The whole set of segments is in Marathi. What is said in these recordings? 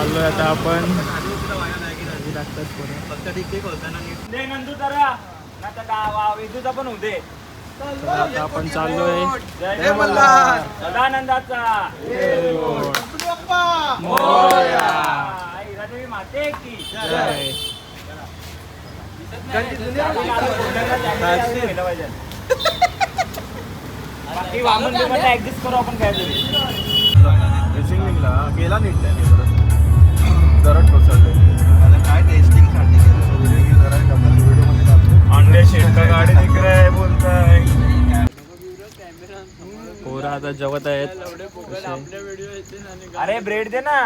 चाललोय आता आपण. विदूचा पण होते. आता आपण चाललोय जय मल्हार सदानंदाचा मोरया. आई राजवी माते की जय. बाकी वामन बिमन ऍडजस्ट करू आपण काय तरी. सिंगिंगला गेला नीट त्याने परत दरड कोसळले. काय टेस्टिंग साठी व्हिडिओ मध्ये टाकतो. अंडे शेट का गाडी दिख रहा है बोलताय. पोरं आता जेवत आहेत. अरे ब्रेड दे ना.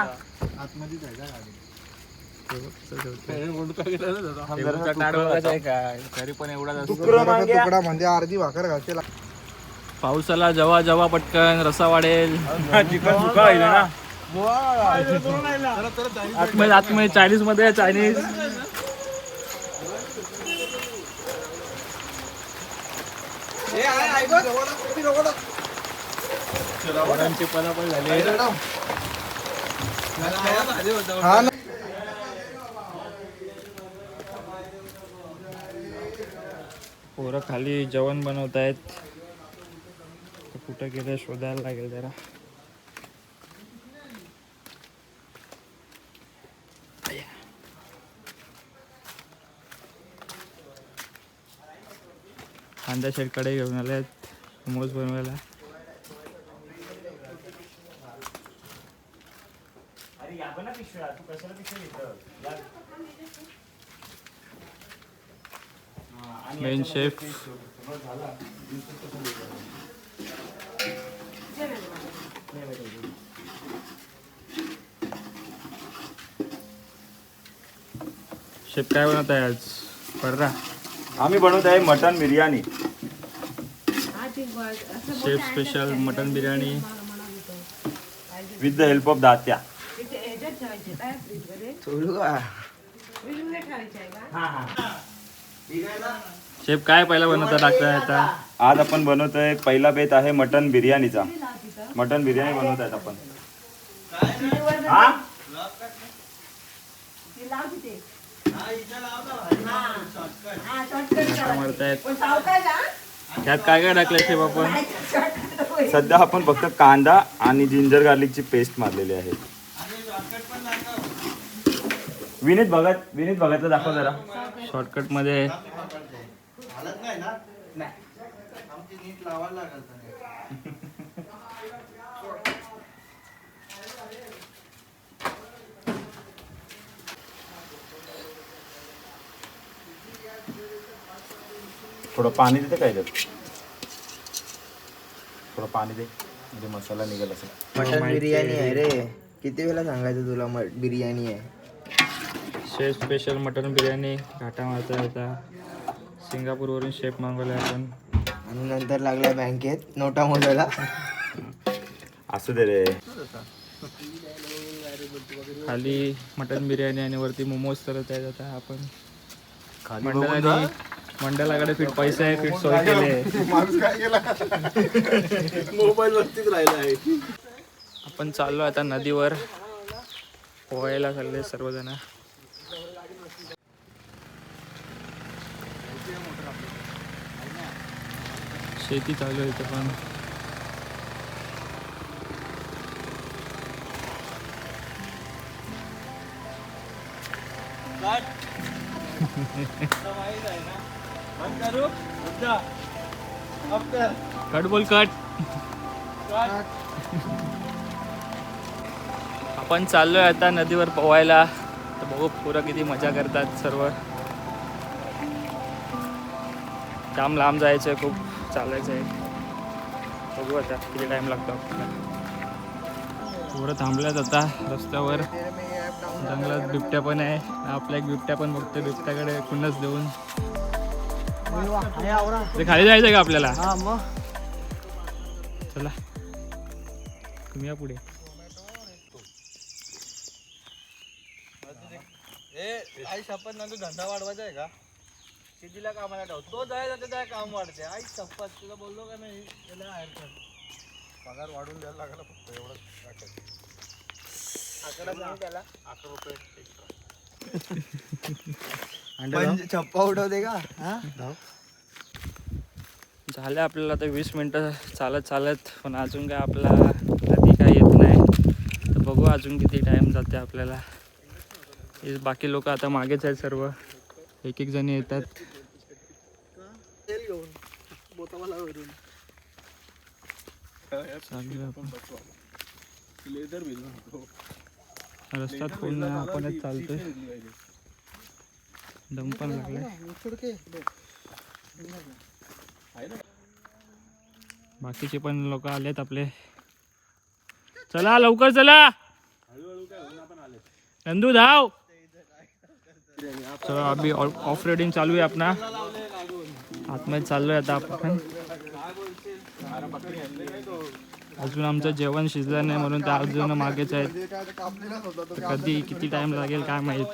आतमध्येच आहे का गाडी? तरी पण एवढा तुकडा म्हणजे अर्धी भाकर घालते. पावसाला जेव्हा जेव्हा पटकन रसा वाढेल. चिकन सुका होईल ना. आतमध्ये चायनीज मध्ये चायनीज. पोरांची पदापल झाली. पोरं खाली जेवण बनवत आहेत. कुठं गेलं शोधायला लागेल जरा. कांदा शेटकडे घेऊन आले आहेत मोमोज बनवायला. अरे या ना पिशव्या तू कशाला पिशव्या घेतलं. मेन शेफ शेफ काय बनवत आहे आज? पर्रा. आम्ही बनवत आहे mutton biryani. Chef special mutton biryani with the help of दात्या. शेफ काय पहिला बनवता टाकताय आता? आज आपण बनवतोय पहिला बेत आहे मटन बिर्याणीचा. मटन बिर्याणी बनवत आहेत आपण. मारतायत. त्यात काय काय टाकलंय शेफ आपण? सध्या आपण फक्त कांदा आणि जिंजर गार्लिकची पेस्ट मारलेली आहे. विनीत भगतला दाखव जरा. शॉर्टकट मध्ये थोडं पाणी देते काय त्यात? थोडं पाणी दे म्हणजे मसाला निघेल असं. मटन बिर्याणी आहे रे. किती वेळा सांगायचं तुला बिर्याणी आहे. शेफ स्पेशल मटन बिर्याणी घाटा मारता होता. सिंगापूरवरून शेफ मागवला आपण. आणि नंतर लागला बँकेत नोटा मोजायला. असू दे रे. खाली मटन बिर्याणी आणि वरती मोमोज करत आहेत आता आपण. मंडळाकडे फिट पैसे आहे, फिट सोय केली. माणूस काय केला? मोबाईल वरतीच राहिला आहे. आपण चाललो आता नदीवर पोहायला चालले सर्वजण. शेती चालू आहे इथे पण. कट बोल कट. आपण चाललोय आता नदीवर पोहायला. तर बघू पोरं किती मजा करतात सर्व. जाम लांब जायचं आहे, खूप चालायचं आहे. बघू आता किती टाइम लागतो आपल्याला. पोरं थांबल्यात आता रस्त्यावर. जंगलात बिबट्या पण आहे. आपल्या एक बिबट्या पण बघतोय. बिबट्याकडे खुन्नस देऊन ते खाली जायचं का आपल्याला? चला तुम्ही या पुढे. आई शपथ ना तू धंदा वाढवायचा आहे का? शेतीला कामाला ठेव. तो जायला त्याचं काम वाढते. आई शपथ तुला बोललो का नाही त्याला हायर कर. पगार वाढून द्यायला लागला फक्त एवढंच. छप्पा उठवते का हा झालं आपल्याला आता 20 मिनटं चालत चालत, पण अजून काय आपला नदी काय येत नाही. तर बघू अजून किती टाईम जाते आपल्याला. हे बाकी लोक आता मागेच आहेत सर्व, एक एक जण येतात. चालूया आपण. रस्त्यात कोण नाही, आपणच चालतोय. दम पण लागलाय. बाकीचे पण लोक आलेत आपले. चला लवकर चला, नंदू धाव. चला अभी ऑफ रोडिंग चालू आहे अपना. आतमध्ये चाललोय आता आपण. अजून आमचं जेवण शिजलं नाही म्हणून ते अजून मागेच आहेत. कधी किती टाइम लागेल काय माहित.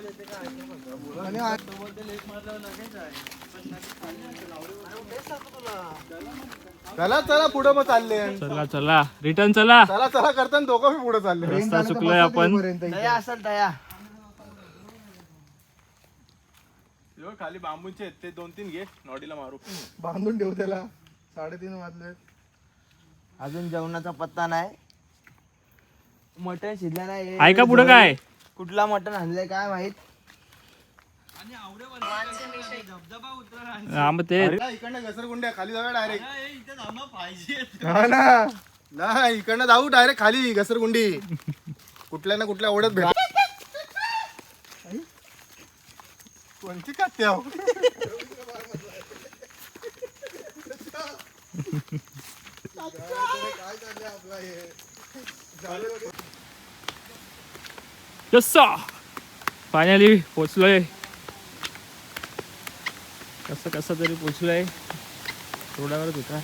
चला चला पुढे मग चालले. चला चला रिटर्न चला. चला चला करताना दोघं मी पुढे चालले. रस्ता चुकलोय आपण. दया असेल दया. खाली बांबूचे आहेत ते 2-3 घे, नॉडीला मारू. बांधून ठेवू त्याला. 3:30 वाजले अजून जेवणाचा पत्ता नाही. मटण शिजलं नाही. आहे का पुढं काय? कुठला मटण आणलंय काय माहित. हा मग ते इकडनं घसरगुंड्या खाली जाऊया डायरेक्ट. नाही इकडनं जाऊ डायरेक्ट खाली घसरगुंडी. कुठल्या ना कुठल्या ओढत भेट. कोणती खाते आहो. फायनली पोचलोय. कसं तरी पोचलोय. रोडावरच होता.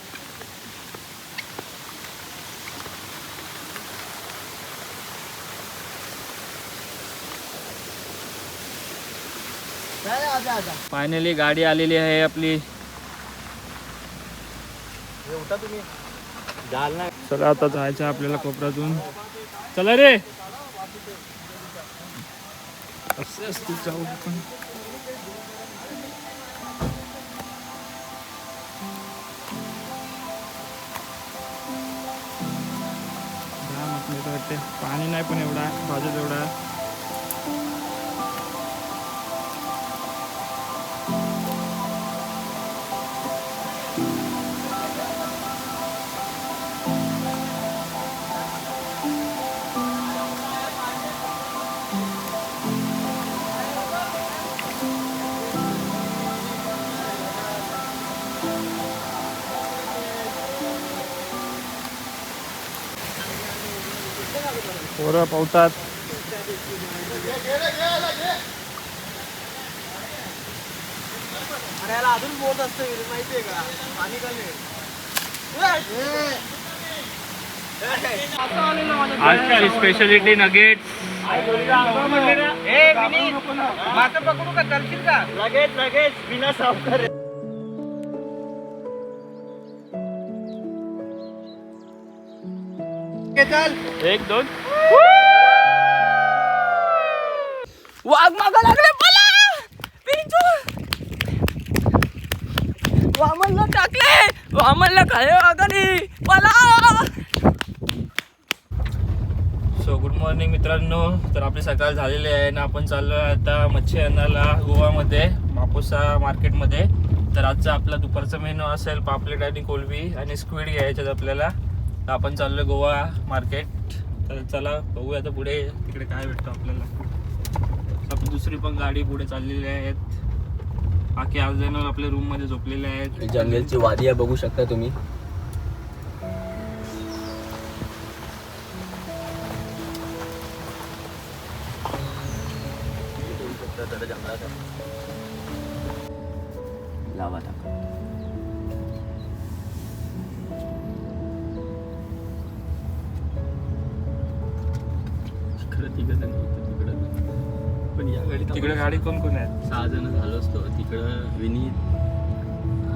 फायनली गाडी आलेली आहे आपली. चला आता जायचं आपल्याला कोपऱ्यातून. चला रे. असे असते जाऊ आपण. वाटते पाणी नाही पण एवढा बाजूला एवढा. पोरं पावतात. अजून बोट असतं माहितीये का पाणी कमी. आजची स्पेशलिटी नगेट्स. मात्र पकडू का करशील का लगेच बिना साफ कर. चल 1-2. वाघ मागा लागले मला. वामनला टाकले. वामनला खाले वाघाने मला. सो गुड मॉर्निंग मित्रांनो. तर आपली सकाळ झालेली आहे आणि आपण चाललो आहे आता मच्छी आणायला गोवामध्ये मापुसा मार्केटमध्ये. तर आजचा आपला दुपारचा मेनू असेल पापलेट आणि कोलबी आणि स्क्विड घ्यायच्यात आपल्याला. तर आपण चाललो गोवा मार्केट. तर चला बघूया आता पुढे तिकडे काय भेटतं आपल्याला. आपली दुसरी पण गाडी पुढे चाललेली आहेत. बाकी आज जण आपल्या रूम मध्ये झोपलेले आहेत. जंगलची वादी आहे बघू शकता तुम्ही. लावा टाका. पण या गाडीत तिकडे गाडी कोण कोण आहेत? 6 जण झालो असतो. तिकडं विनीत,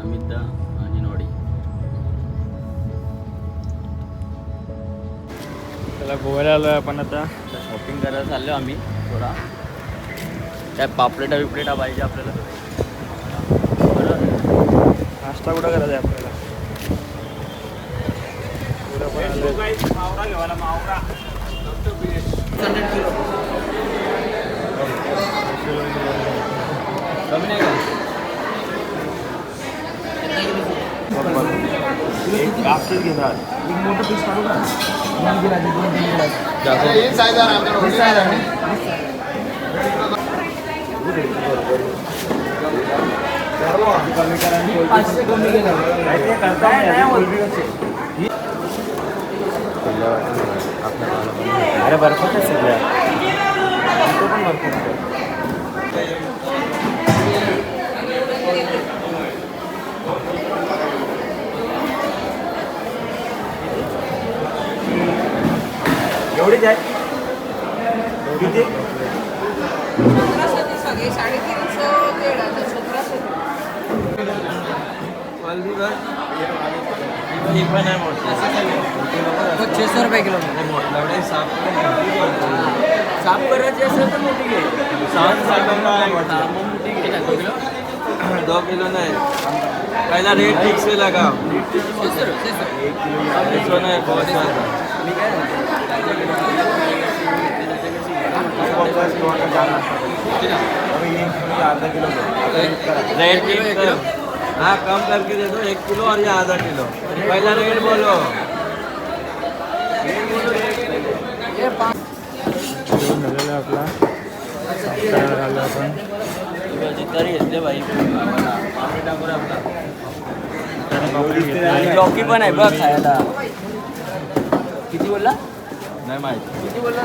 अमिता आणि नॉडी. त्याला गोव्याला आलो आपण आता. शॉपिंग करायला चाललो आम्ही थोडा. काय पापलेटा बिपलेटा पाहिजे आपल्याला. बरं नाश्ता कुठं करायचा आहे आपल्याला? पुढं पण आलं. कमी नाही का? एक बास्केट घेणार. अरे बर्फाच आहे सगळ्या. इथं पण बर्फ आहे. एवढीच आहे किती? ही पण आहे मोठी. 600 रुपये किलो. साफ करायची असेल तर मोठी घे. मोठी घे. 2 किलो नहीं, पहला रेट ठीक से लगा. सोना है बहुत सारा. रेट ठीक करो. हाँ कम करके दे दो 1 किलो और ये आधा किलो. पहला रेट बोलो. जेवण झालेलं आहे आपला. साताऱ्याला आलो आपण. तरी घेतले बाई आपला. आणि पापडी घेतली. जॉकी पण आहे बघ खायला. किती बोलला? नहीं माहिती. किती बोलला?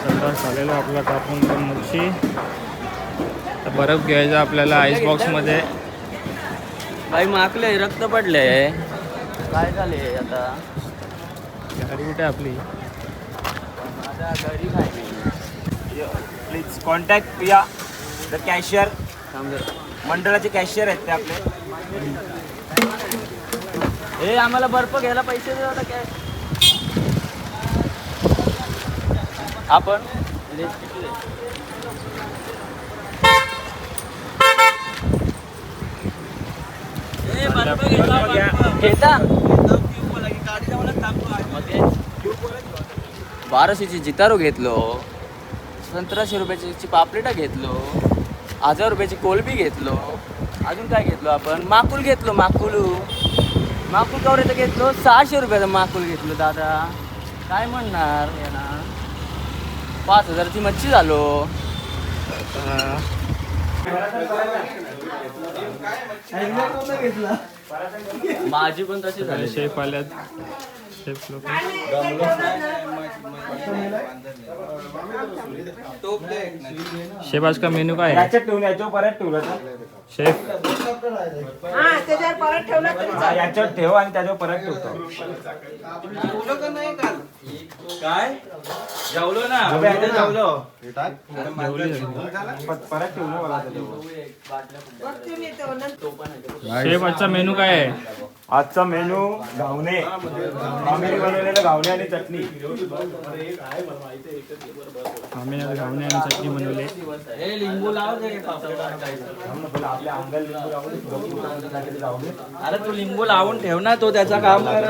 संडास झालेला आपला टाकून पण मच्छी. तर बर्फ घ्यायचा आपल्याला आईस बॉक्समध्ये. बाई माकले रक्त पडले. काय झाले आता? गाडी कुठे आपली? माझ्या घरी खायची. प्लीज कॉन्टॅक्ट या द कॅशियर. थांब जरा. मंडळाचे कॅशियर आहेत ते आपले. हे आम्हाला बर्फ घ्यायला पैसे दे आता काय. आपण घेता 1200ची जितारो घेतलो. 1700 रुपयाची पापलेटा घेतलो. 1000 रुपयाची कोलबी घेतलो. अजून काय घेतलो आपण? माकुल घेतलो. माकुल कवरेचं घेतलो. 600 रुपयाचा माकुल घेतलो. दादा काय म्हणणार याला? 5000ची मच्छी झालो. माझी पण तशी झाली. शेफ आल्यात. शेफ लोक. शेफ आज का मेनू काय आहे? याच्यात ठेवून याच्यावर परत ठेवलं तर. शेफ त्याच्यावर परत ठेवला तरी हा, याच्यावर ठेव आणि त्याच्यावर परत ठेवतो. काय जेवलो ना. अबे, आता जेवलो. परत ठेवलं मला त्याच्यावर. शेफ आजचा मेनू काय आहे? आजचा मेनू घावणे. आम्ही बनवलेलं घावणे आणि चटणी. आम्ही आज घावणे आणि चटणी बनवली. हे लिंबू लाव दे. आपल्या अंगाला लिंबू लावून अरे तू लिंबू लावून ठेव ना. तो त्याचा काम करेल.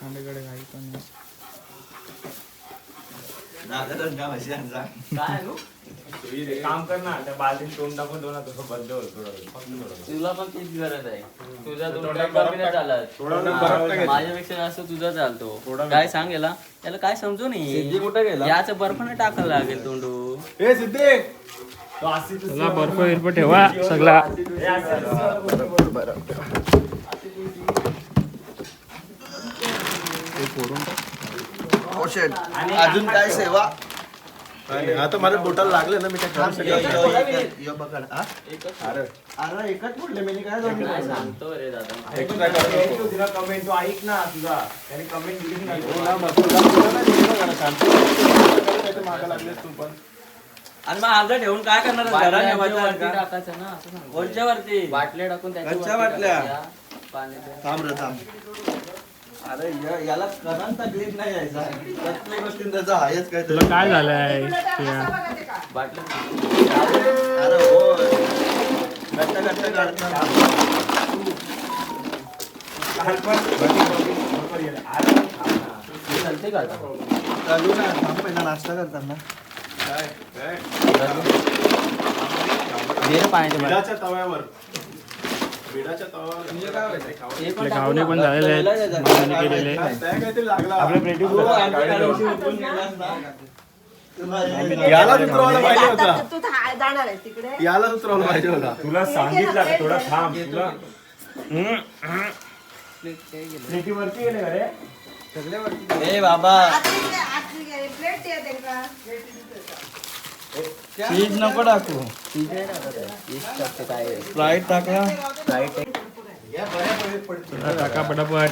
आमच्याकडे काही पण नाही. काय आणू? काम कर ना त्या बालदीत तोंड टाकून दोन बंद होतो तुला पण तीच गरज आहे. तुझा तोंडात कमी नाही चालत. माझ्यापेक्षा जास्त तुझा चालतो. काय सांग याला काय समजू नाही. कुठे गेला? याचं बर्फ नाही टाकायला लागेल तोंडू. ए सिद्धे चला बर्फ बिर्फ ठेवा सगळा. अजून काय सेवा आता माझ्या बोटाला लागले ना मी काय करू शकत अरे एकच म्हटलं मी काय दोन काय सांगतो रे दादा. तुला कमेंट तू ऐक ना तुझा त्याने कमेंट दिली नाही मागा लागले तू पण आणि मग अर्धा ठेवून काय करणार? बाटल्या घरात वरती वरती टाकायचं ना असं सांग. वरच्या वरती बाटल्या टाकून कच्च्या बाटल्या? पाणी द्या. थांब रे थांब. अरे याला करण तकलीफ नाही यायचा प्रत्येक गोष्टी त्याचा हायच काय तुला काय झालंय तुला तर असं बघा ते का? बाटल्या अरे हो घट्ट घट्ट काढतात चालते का? चालू ना थांब पहिला नाश्ता करताना दे रे पाण्याच्या बाटल्या. बिडाच्या तव्यावर ते पण आपले टाकू गावणे पण ना. झालेले आहेत मागणी केलेले. त्या काहीतरी लागला आपल्या प्लेटी याला उतरवायला पाहिजे आता होता तू जाणार आहे तिकडे. याला उतरवायला पाहिजे होता तुला सांगितलं थोडा थांब तुला प्लेटी वरती गेले का रे ए बाबा आतली घे, प्लेट येते का? चीज नको टाकू काय स्प्राईट टाकला चला टाका पटापट.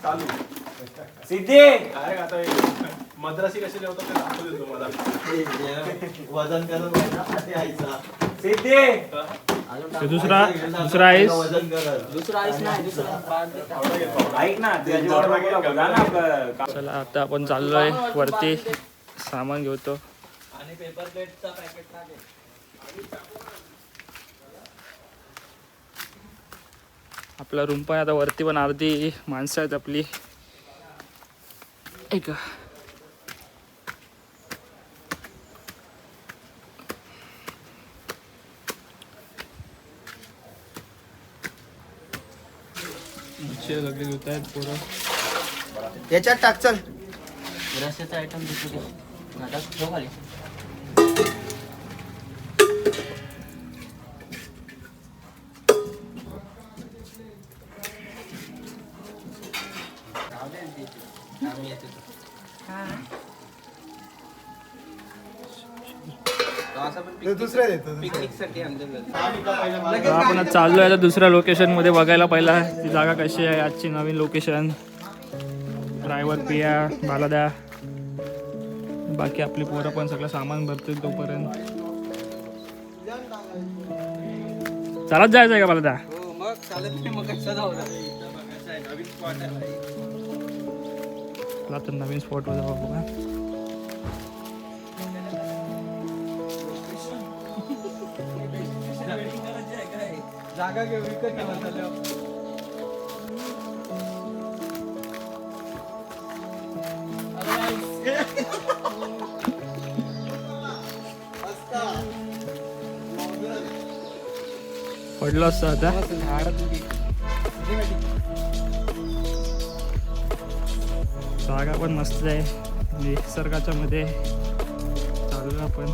चालू सिद्धी काय आता मद्रासी कशी जेवतात ते दाखवू देतो मला वजन करत यायचा सिद्धी ते दुसरा आईस. वजन करत दुसरा आईस नाही दुसरा ऐक ना त्याची ऑर्डर मागवला बघा ना आपलं चला आता आपण चाललोय वरती सामान घेतो. आणि पेपर प्लेटचा पॅकेट टाकेल. आपला रूम पण आता वरती पण अर्धी माणसं आहेत आपली. एक सगळे घेत आहेत पोरं. याच्यात टाक चल रस्त्याचा आयटम दिसू दे. आता ठेव खाली. आपण आज चाललोय आता दुसऱ्या लोकेशन मध्ये बघायला. पहिला ती जागा कशी आहे आजची नवीन लोकेशन. ड्रायव्हर पिया बालादा बाकी आपली पोरं पण सगळं सामान भरतील तोपर्यंत. चालत जायचं आहे का बालादा? मग चालत नाही मग कशा जाऊ चला तर नवीन स्पॉटवर जाऊ बघा. जागा घेऊ विकत घ्या पडलो असतं आता. जागा पण मस्त आहे निसर्गाच्या मध्ये चालू आपण.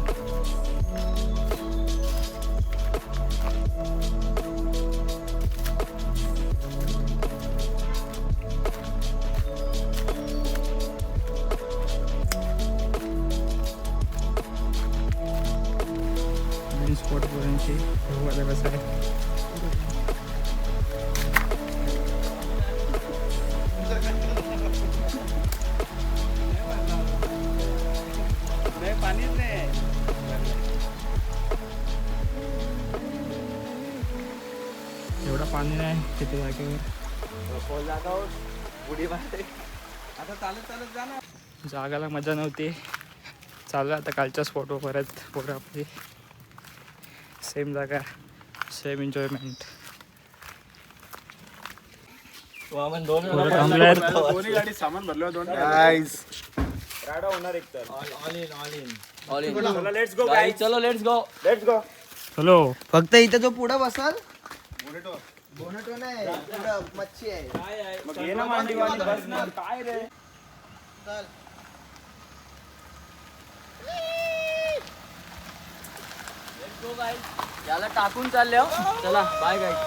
स्पॉट पर्यंतची बघू कसं आहे. एवढा पाणी नाही तिथे जागेवर. जागाला मजा नव्हती. चालू आता कालच्या स्पॉटवर परत पोरं आपली. सेम जागा सेम एन्जॉयमेंट. पोरं थांबल्यात. राडा होणार एक तर. All in. चला लेट्स गो Guys, चलो लेट्स गो. Let's go. चलो. फक्त इथे जो पुढं बसल बोनेटो नाही पुढं मच्छी आहे. मग ये ना मांडी वाली बस ना. काय रे याला टाकून चालले हो. चला बाय गाईस.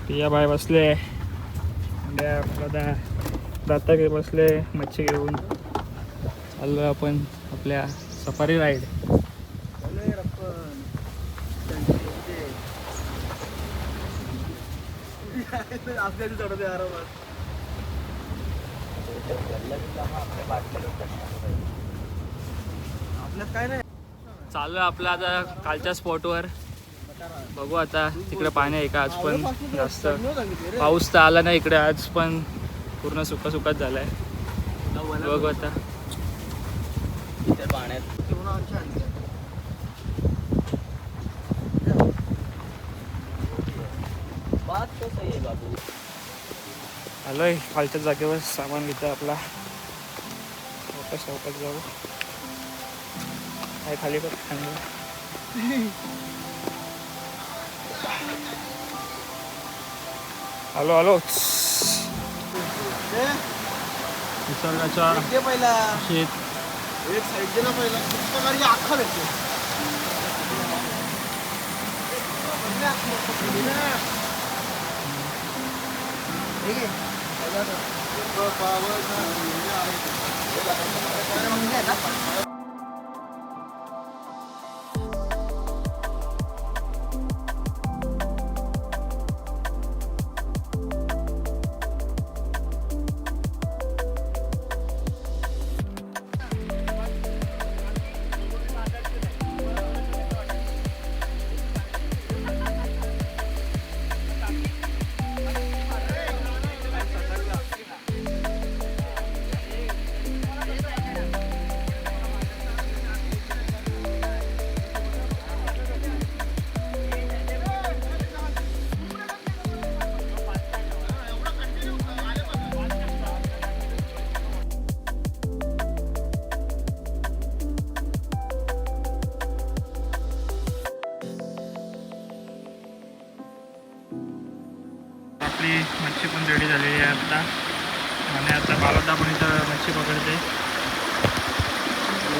पिया बाय बसले. दाता घे बसले मच्छी घेऊन. चाललो आपण आपल्या सफारी राईड. चालू आहे आपलं आता कालच्या स्पॉटवर. बघू आता तिकडे पाणी आहे का आज पण जास्त. पाऊस तर आला नाही इकडे आज पण पूर्ण सुका सुकाच झालाय. बघू आता पाण्यात बात तो सही आहे बाबू. आलोय खालच्या जागेवर. सामान घेतो आपला. सावकाश जाऊ. काय खाली बघ हॅलो हॅलो. निसर्गाच्या पहिला शेत. एक साईड दे ना पहिला पुस्तकाची अख्खा भेटते. आपली मच्छी पण रेडी झालेली आहे आता. आणि आता बालदा पण इथं मच्छी पकडते.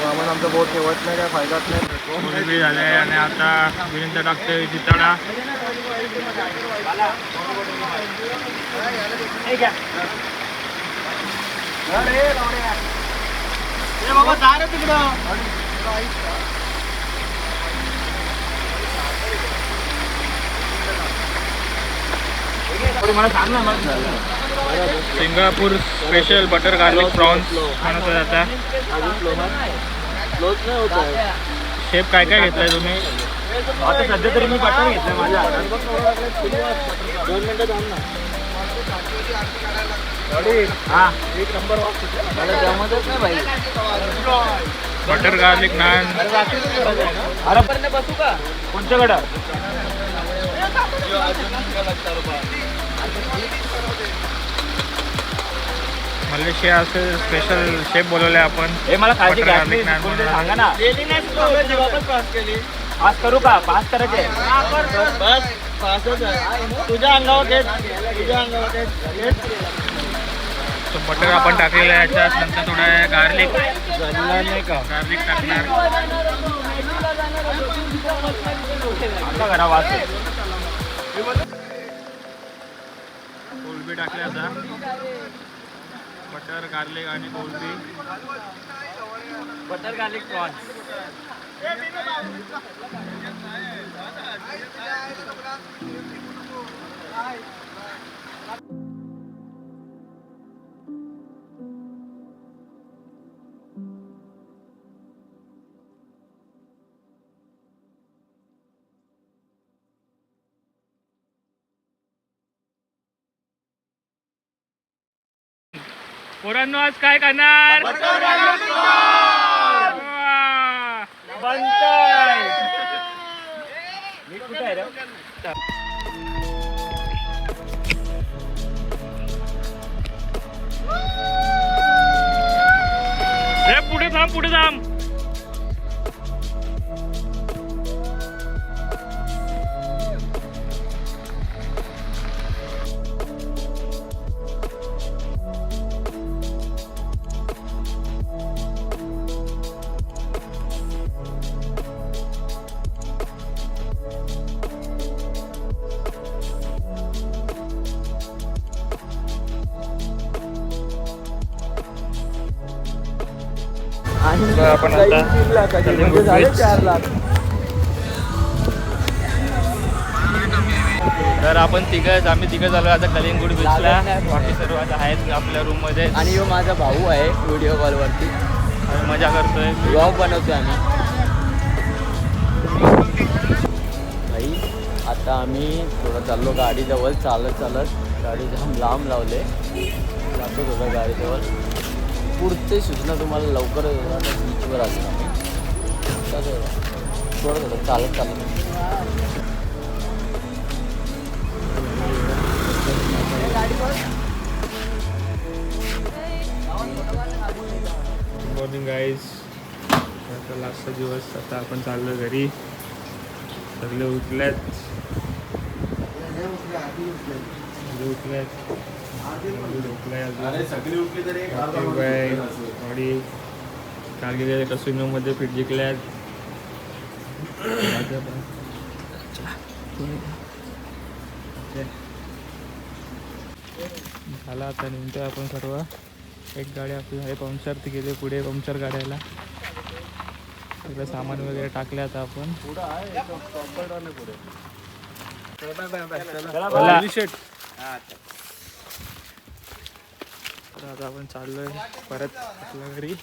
आम्हाला आमचा बोट ठेवत नाही काय फायदाच नाही. कोळंबी झाले आणि आता विरिंद टाकते जिताडा. Singapore special butter garlic prawns बनवतो आता. शेफ काय काय घेतलंय तुम्ही? आता सध्या तरी मी बटर घेतलं माझ्या हातात. 2 मिनिटं थांब ना. हा मला जमतच नाही भाई. Butter garlic naan. अरे बसू का? कोणच्याकडं मलेशिया असे स्पेशल शेफ बोलवले आपण. हे मला खायची बटर गॅस गार्लिक नान कोणते बनवायला. सांगा ना. पास करू का? पास करायचे बस पासच आहे. तुझ्या अंगावर घेत. तुझ्या अंगावर घेत. तो बटर आपण टाकलेलं आहे याच्यात. नंतर थोडं गार्लिक नाही का गार्लिक टाकणार. आता करा वाच. कोळंबी टाकली आता. बटर गार्लिक आणि कोळंबी. Butter garlic prawns. पोरांनो आज काय खाणार? कुठे आहे रे? ए, पुढे थांब पुढे थांब. आणि आपण आता 3 लाखाची म्हणजे कलिंगूट झाले बीच. 4 लाख. तर आपण आम्ही तिघं झालो आता कलिंगूट बीचला. लागत नाही. बाकी सर्व आता आहेत आपल्या रूम मध्ये आणि ह्यो माझा भाऊ आहे व्हिडिओ कॉलवरती आम्ही मजा करतोय. ब्लॉग बनवतोय आम्ही. भाई आता आम्ही थोडं चाललो गाडीजवळ चालत गाडी जाम लांब लावले. जातो थोडं गाडीजवळ. पुढचे सूचना तुम्हाला लवकरच होणार बीचवर असणार आम्ही. थोडं चालत मॉर्निंग गाईज. आता लास्टचा दिवस. आता आपण चाललो घरी. सगळे उठल्यात. सगळी उठली तरी एक अर्धा गाडी कारगिल कसिनोमध्ये फिट जिंकल्यात. झाला आता निघतोय आपण सर्व. एक गाडी आपली आहे पंक्चर, ती गेली पुढे पंक्चर काढायला. सगळं सामान वगैरे टाकलं आता आपण. चला. तर आता आपण चाललोय परत आपल्या घरी.